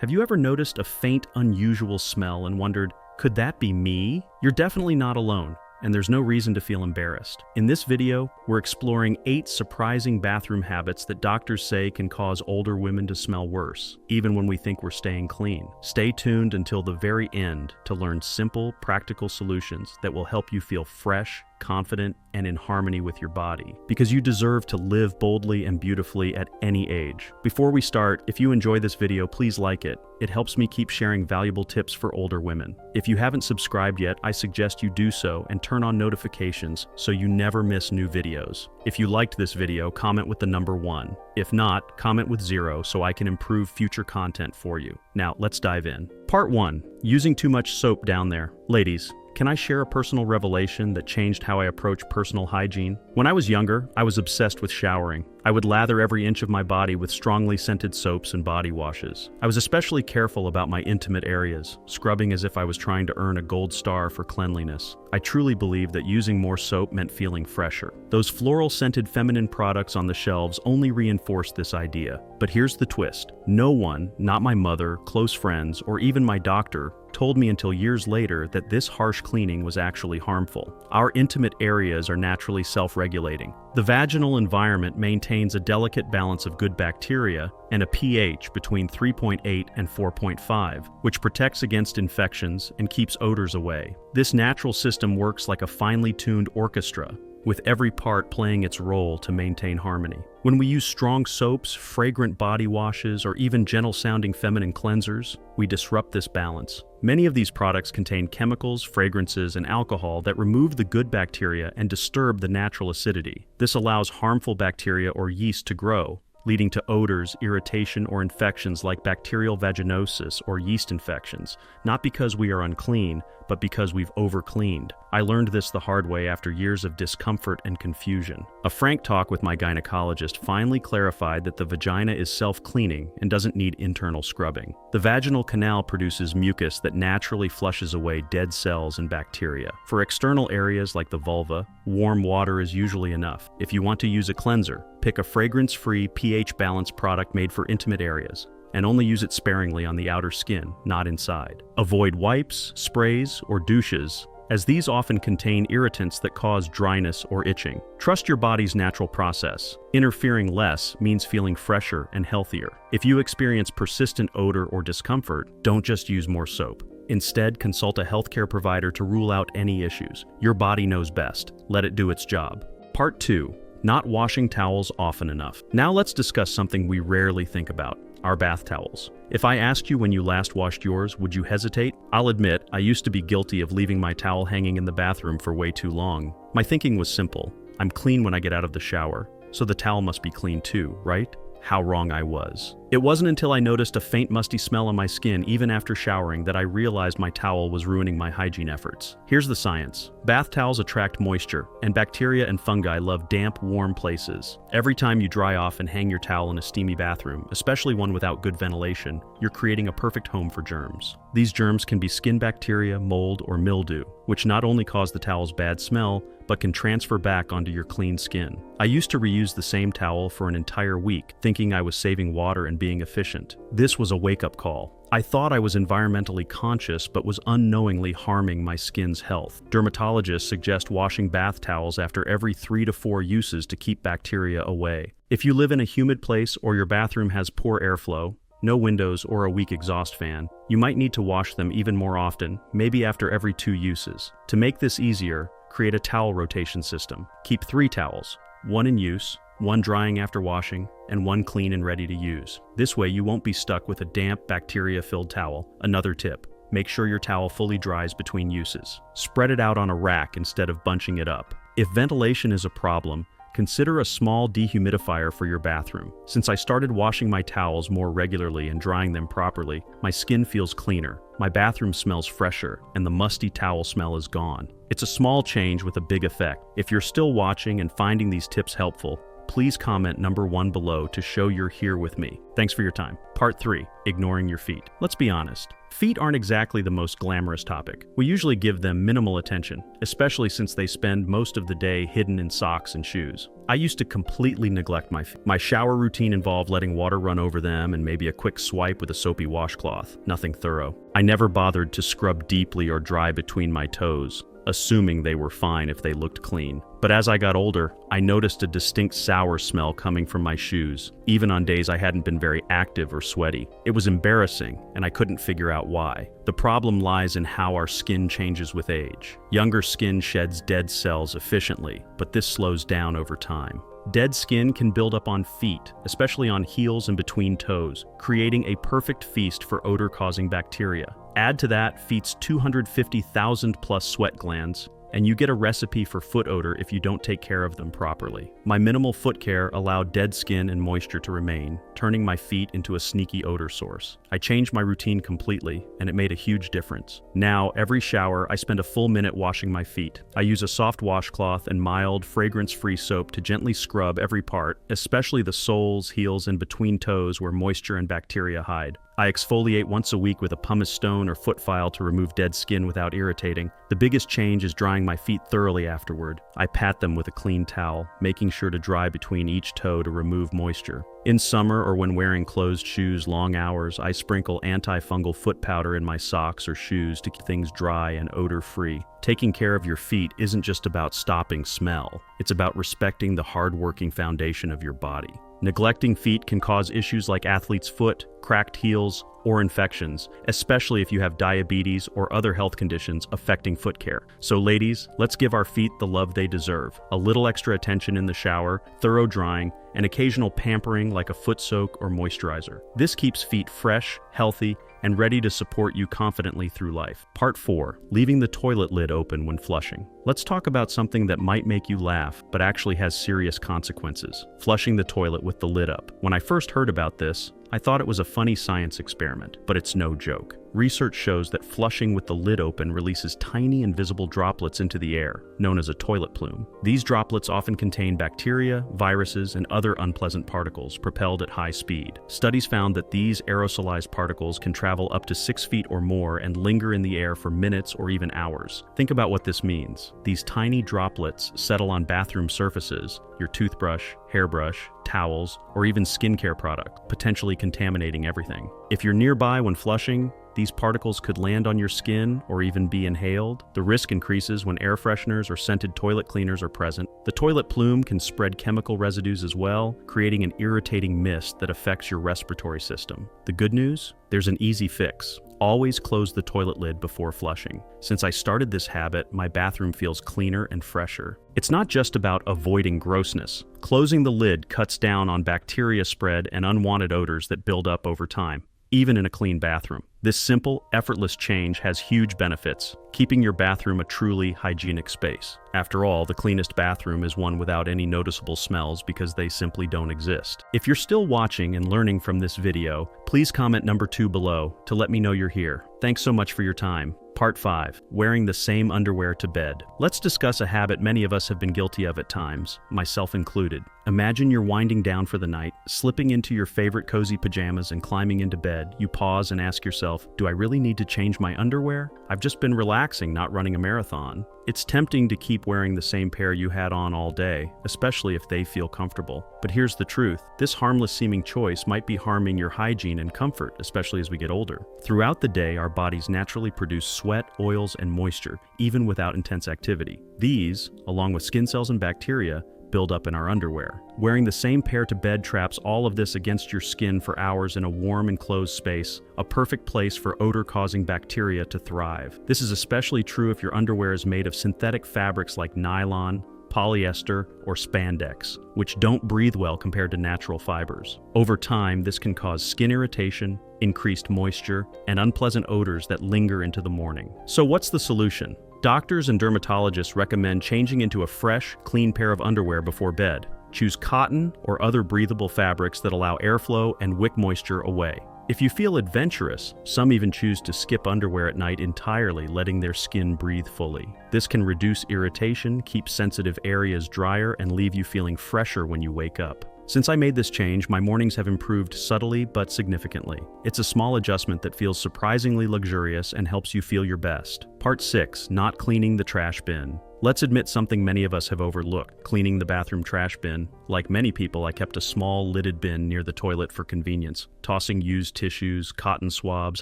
Have you ever noticed a faint, unusual smell and wondered, could that be me? You're definitely not alone, and there's no reason to feel embarrassed. In this video, we're exploring 8 surprising bathroom habits that doctors say can cause older women to smell worse, even when we think we're staying clean. Stay tuned until the very end to learn simple, practical solutions that will help you feel fresh, confident, and in harmony with your body, because you deserve to live boldly and beautifully at any age. Before we start, if you enjoy this video, please like it. It helps me keep sharing valuable tips for older women. If you haven't subscribed yet, I suggest you do so and turn on notifications so you never miss new videos. If you liked this video, comment with the number 1. If not, comment with 0 so I can improve future content for you. Now, let's dive in. Part 1. Using too much soap down there. Ladies, can I share a personal revelation that changed how I approach personal hygiene? When I was younger, I was obsessed with showering. I would lather every inch of my body with strongly scented soaps and body washes. I was especially careful about my intimate areas, scrubbing as if I was trying to earn a gold star for cleanliness. I truly believed that using more soap meant feeling fresher. Those floral-scented feminine products on the shelves only reinforced this idea. But here's the twist. No one, not my mother, close friends, or even my doctor, told me until years later that this harsh cleaning was actually harmful. Our intimate areas are naturally self-regulating. The vaginal environment maintains a delicate balance of good bacteria and a pH between 3.8 and 4.5, which protects against infections and keeps odors away. This natural system works like a finely tuned orchestra, with every part playing its role to maintain harmony. When we use strong soaps, fragrant body washes, or even gentle-sounding feminine cleansers, we disrupt this balance. Many of these products contain chemicals, fragrances, and alcohol that remove the good bacteria and disturb the natural acidity. This allows harmful bacteria or yeast to grow, leading to odors, irritation, or infections like bacterial vaginosis or yeast infections, not because we are unclean, but because we've overcleaned. I learned this the hard way after years of discomfort and confusion. A frank talk with my gynecologist finally clarified that the vagina is self-cleaning and doesn't need internal scrubbing. The vaginal canal produces mucus that naturally flushes away dead cells and bacteria. For external areas like the vulva, warm water is usually enough. If you want to use a cleanser, pick a fragrance-free, pH-balanced product made for intimate areas, and only use it sparingly on the outer skin, not inside. Avoid wipes, sprays, or douches, as these often contain irritants that cause dryness or itching. Trust your body's natural process. Interfering less means feeling fresher and healthier. If you experience persistent odor or discomfort, don't just use more soap. Instead, consult a healthcare provider to rule out any issues. Your body knows best. Let it do its job. Part 2. Not washing towels often enough. Now let's discuss something we rarely think about: our bath towels. If I asked you when you last washed yours, would you hesitate? I'll admit, I used to be guilty of leaving my towel hanging in the bathroom for way too long. My thinking was simple: I'm clean when I get out of the shower, so the towel must be clean too, right? How wrong I was. It wasn't until I noticed a faint musty smell on my skin even after showering that I realized my towel was ruining my hygiene efforts. Here's the science. Bath towels attract moisture, and bacteria and fungi love damp, warm places. Every time you dry off and hang your towel in a steamy bathroom, especially one without good ventilation, you're creating a perfect home for germs. These germs can be skin bacteria, mold, or mildew, which not only cause the towel's bad smell, but can transfer back onto your clean skin. I used to reuse the same towel for an entire week, thinking I was saving water and being efficient. This was a wake-up call. I thought I was environmentally conscious, but was unknowingly harming my skin's health. Dermatologists suggest washing bath towels after every 3 to 4 uses to keep bacteria away. If you live in a humid place or your bathroom has poor airflow, no windows, or a weak exhaust fan, you might need to wash them even more often, maybe after every 2 uses. To make this easier, create a towel rotation system. Keep 3 towels, 1 in use, 1 drying after washing, and 1 clean and ready to use. This way you won't be stuck with a damp, bacteria-filled towel. Another tip: make sure your towel fully dries between uses. Spread it out on a rack instead of bunching it up. If ventilation is a problem, consider a small dehumidifier for your bathroom. Since I started washing my towels more regularly and drying them properly, my skin feels cleaner, my bathroom smells fresher, and the musty towel smell is gone. It's a small change with a big effect. If you're still watching and finding these tips helpful, please comment number 1 below to show you're here with me. Thanks for your time. Part 3, ignoring your feet. Let's be honest. Feet aren't exactly the most glamorous topic. We usually give them minimal attention, especially since they spend most of the day hidden in socks and shoes. I used to completely neglect my feet. My shower routine involved letting water run over them and maybe a quick swipe with a soapy washcloth. Nothing thorough. I never bothered to scrub deeply or dry between my toes, assuming they were fine if they looked clean. But as I got older, I noticed a distinct sour smell coming from my shoes, even on days I hadn't been very active or sweaty. It was embarrassing, and I couldn't figure out why. The problem lies in how our skin changes with age. Younger skin sheds dead cells efficiently, but this slows down over time. Dead skin can build up on feet, especially on heels and between toes, creating a perfect feast for odor-causing bacteria. Add to that feet's 250,000 plus sweat glands, and you get a recipe for foot odor if you don't take care of them properly. My minimal foot care allowed dead skin and moisture to remain, turning my feet into a sneaky odor source. I changed my routine completely, and it made a huge difference. Now, every shower, I spend a full minute washing my feet. I use a soft washcloth and mild, fragrance-free soap to gently scrub every part, especially the soles, heels, and between toes where moisture and bacteria hide. I exfoliate once a week with a pumice stone or foot file to remove dead skin without irritating. The biggest change is drying my feet thoroughly afterward. I pat them with a clean towel, making sure to dry between each toe to remove moisture. In summer or when wearing closed shoes long hours, I sprinkle antifungal foot powder in my socks or shoes to keep things dry and odor-free. Taking care of your feet isn't just about stopping smell. It's about respecting the hard-working foundation of your body. Neglecting feet can cause issues like athlete's foot, cracked heels, or infections, especially if you have diabetes or other health conditions affecting foot care. So ladies, let's give our feet the love they deserve. A little extra attention in the shower, thorough drying, and occasional pampering like a foot soak or moisturizer. This keeps feet fresh, healthy, and ready to support you confidently through life. Part 4, leaving the toilet lid open when flushing. Let's talk about something that might make you laugh, but actually has serious consequences. Flushing the toilet with the lid up. When I first heard about this, I thought it was a funny science experiment, but it's no joke. Research shows that flushing with the lid open releases tiny invisible droplets into the air, known as a toilet plume. These droplets often contain bacteria, viruses, and other unpleasant particles propelled at high speed. Studies found that these aerosolized particles can travel up to 6 feet or more and linger in the air for minutes or even hours. Think about what this means. These tiny droplets settle on bathroom surfaces, your toothbrush, hairbrush, towels, or even skincare product, potentially contaminating everything. If you're nearby when flushing, these particles could land on your skin or even be inhaled. The risk increases when air fresheners or scented toilet cleaners are present. The toilet plume can spread chemical residues as well, creating an irritating mist that affects your respiratory system. The good news? There's an easy fix. Always close the toilet lid before flushing. Since I started this habit, my bathroom feels cleaner and fresher. It's not just about avoiding grossness. Closing the lid cuts down on bacteria spread and unwanted odors that build up over time, even in a clean bathroom. This simple, effortless change has huge benefits, keeping your bathroom a truly hygienic space. After all, the cleanest bathroom is one without any noticeable smells because they simply don't exist. If you're still watching and learning from this video, please comment number 2 below to let me know you're here. Thanks so much for your time. Part 5, wearing the same underwear to bed. Let's discuss a habit many of us have been guilty of at times, myself included. Imagine you're winding down for the night, slipping into your favorite cozy pajamas and climbing into bed. You pause and ask yourself, do I really need to change my underwear? I've just been relaxing, not running a marathon. It's tempting to keep wearing the same pair you had on all day, especially if they feel comfortable. But here's the truth. This harmless-seeming choice might be harming your hygiene and comfort, especially as we get older. Throughout the day, our bodies naturally produce sweat, oils, and moisture, even without intense activity. These, along with skin cells and bacteria, build up in our underwear. Wearing the same pair to bed traps all of this against your skin for hours in a warm enclosed space, a perfect place for odor-causing bacteria to thrive. This is especially true if your underwear is made of synthetic fabrics like nylon, polyester, or spandex, which don't breathe well compared to natural fibers. Over time, this can cause skin irritation, increased moisture, and unpleasant odors that linger into the morning. So what's the solution? Doctors and dermatologists recommend changing into a fresh, clean pair of underwear before bed. Choose cotton or other breathable fabrics that allow airflow and wick moisture away. If you feel adventurous, some even choose to skip underwear at night entirely, letting their skin breathe fully. This can reduce irritation, keep sensitive areas drier, and leave you feeling fresher when you wake up. Since I made this change, my mornings have improved subtly but significantly. It's a small adjustment that feels surprisingly luxurious and helps you feel your best. Part 6. Not cleaning the trash bin. Let's admit something many of us have overlooked: cleaning the bathroom trash bin. Like many people, I kept a small, lidded bin near the toilet for convenience, tossing used tissues, cotton swabs,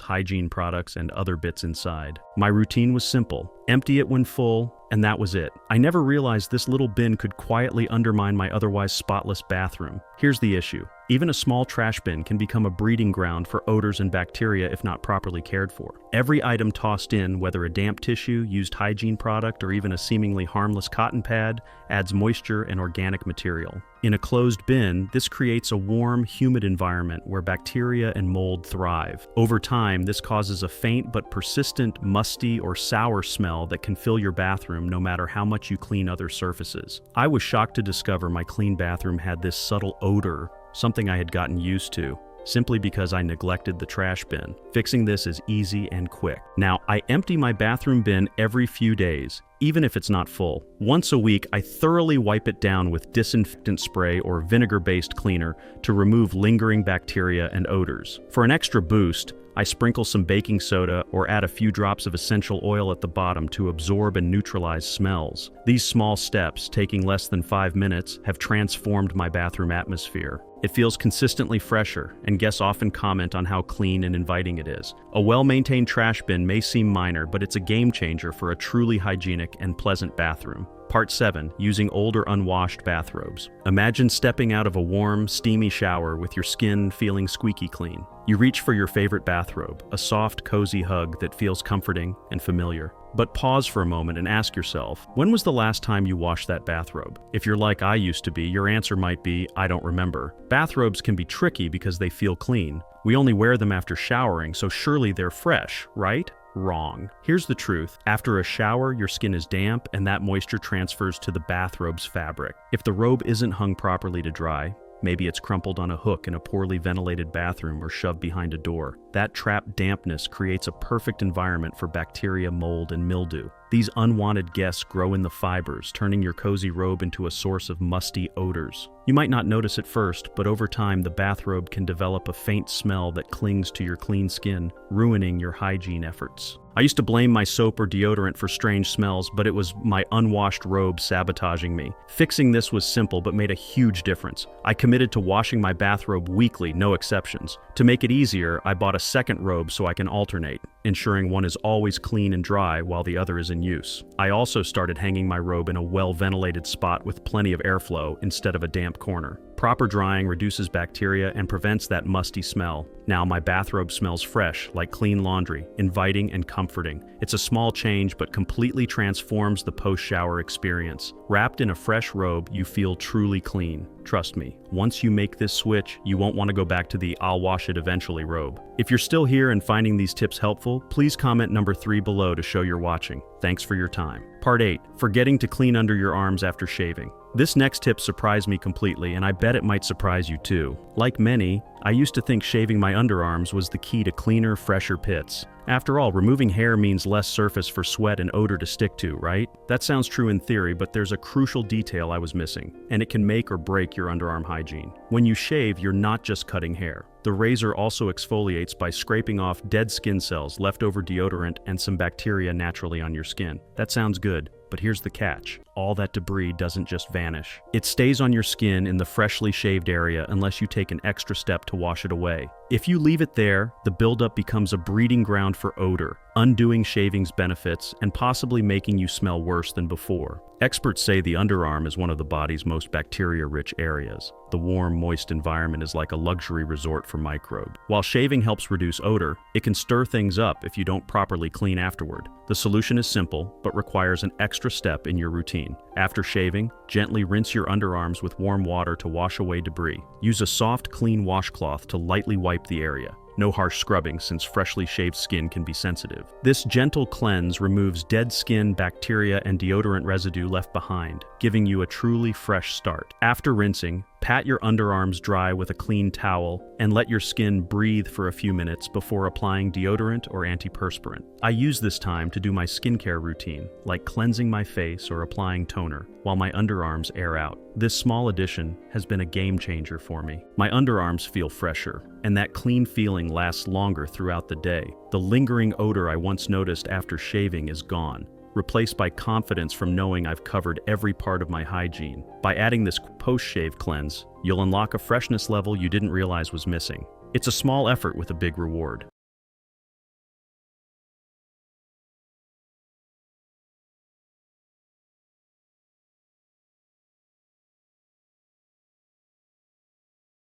hygiene products, and other bits inside. My routine was simple: empty it when full, and that was it. I never realized this little bin could quietly undermine my otherwise spotless bathroom. Here's the issue. Even a small trash bin can become a breeding ground for odors and bacteria if not properly cared for. Every item tossed in, whether a damp tissue, used hygiene product, or even a seemingly harmless cotton pad, adds moisture and organic material. In a closed bin, this creates a warm, humid environment where bacteria and mold thrive. Over time, this causes a faint but persistent, musty or sour smell that can fill your bathroom no matter how much you clean other surfaces. I was shocked to discover my clean bathroom had this subtle odor, something I had gotten used to, simply because I neglected the trash bin. Fixing this is easy and quick. Now, I empty my bathroom bin every few days, even if it's not full. Once a week, I thoroughly wipe it down with disinfectant spray or vinegar-based cleaner to remove lingering bacteria and odors. For an extra boost, I sprinkle some baking soda or add a few drops of essential oil at the bottom to absorb and neutralize smells. These small steps, taking less than 5 minutes, have transformed my bathroom atmosphere. It feels consistently fresher, and guests often comment on how clean and inviting it is. A well-maintained trash bin may seem minor, but it's a game changer for a truly hygienic and pleasant bathroom. Part 7. Using old or unwashed bathrobes. Imagine stepping out of a warm, steamy shower with your skin feeling squeaky clean. You reach for your favorite bathrobe, a soft, cozy hug that feels comforting and familiar. But pause for a moment and ask yourself, when was the last time you washed that bathrobe? If you're like I used to be, your answer might be, I don't remember. Bathrobes can be tricky because they feel clean. We only wear them after showering, so surely they're fresh, right? Wrong. Here's the truth. After a shower, your skin is damp and that moisture transfers to the bathrobe's fabric. If the robe isn't hung properly to dry, maybe it's crumpled on a hook in a poorly ventilated bathroom or shoved behind a door, that trapped dampness creates a perfect environment for bacteria, mold, and mildew. These unwanted guests grow in the fibers, turning your cozy robe into a source of musty odors. You might not notice at first, but over time the bathrobe can develop a faint smell that clings to your clean skin, ruining your hygiene efforts. I used to blame my soap or deodorant for strange smells, but it was my unwashed robe sabotaging me. Fixing this was simple but made a huge difference. I committed to washing my bathrobe weekly, no exceptions. To make it easier, I bought a second robe so I can alternate, ensuring one is always clean and dry while the other is in use. I also started hanging my robe in a well-ventilated spot with plenty of airflow instead of a damp corner. Proper drying reduces bacteria and prevents that musty smell. Now my bathrobe smells fresh, like clean laundry, inviting and comforting. It's a small change but completely transforms the post-shower experience. Wrapped in a fresh robe, you feel truly clean. Trust me, once you make this switch, you won't want to go back to the "I'll wash it eventually" robe. If you're still here and finding these tips helpful, please comment number 3 below to show you're watching. Thanks for your time. Part 8. Forgetting to clean under your arms after shaving. This next tip surprised me completely, and I bet it might surprise you too. Like many, I used to think shaving my underarms was the key to cleaner, fresher pits. After all, removing hair means less surface for sweat and odor to stick to, right? That sounds true in theory, but there's a crucial detail I was missing, and it can make or break your underarm hygiene. When you shave, you're not just cutting hair. The razor also exfoliates by scraping off dead skin cells, leftover deodorant, and some bacteria naturally on your skin. That sounds good, but here's the catch. All that debris doesn't just vanish. It stays on your skin in the freshly shaved area unless you take an extra step to wash it away. If you leave it there, the buildup becomes a breeding ground for odor, undoing shaving's benefits and possibly making you smell worse than before. Experts say the underarm is one of the body's most bacteria-rich areas. The warm, moist environment is like a luxury resort for microbes. While shaving helps reduce odor, it can stir things up if you don't properly clean afterward. The solution is simple, but requires an extra step in your routine. After shaving, gently rinse your underarms with warm water to wash away debris. Use a soft, clean washcloth to lightly wipe the area. No harsh scrubbing since freshly shaved skin can be sensitive. This gentle cleanse removes dead skin, bacteria, and deodorant residue left behind, giving you a truly fresh start. After rinsing, Pat your underarms dry with a clean towel and let your skin breathe for a few minutes before applying deodorant or antiperspirant. I use this time to do my skincare routine, like cleansing my face or applying toner, while my underarms air out. This small addition has been a game changer for me. My underarms feel fresher, and that clean feeling lasts longer throughout the day. The lingering odor I once noticed after shaving is gone, replaced by confidence from knowing I've covered every part of my hygiene. By adding this post-shave cleanse, you'll unlock a freshness level you didn't realize was missing. It's a small effort with a big reward.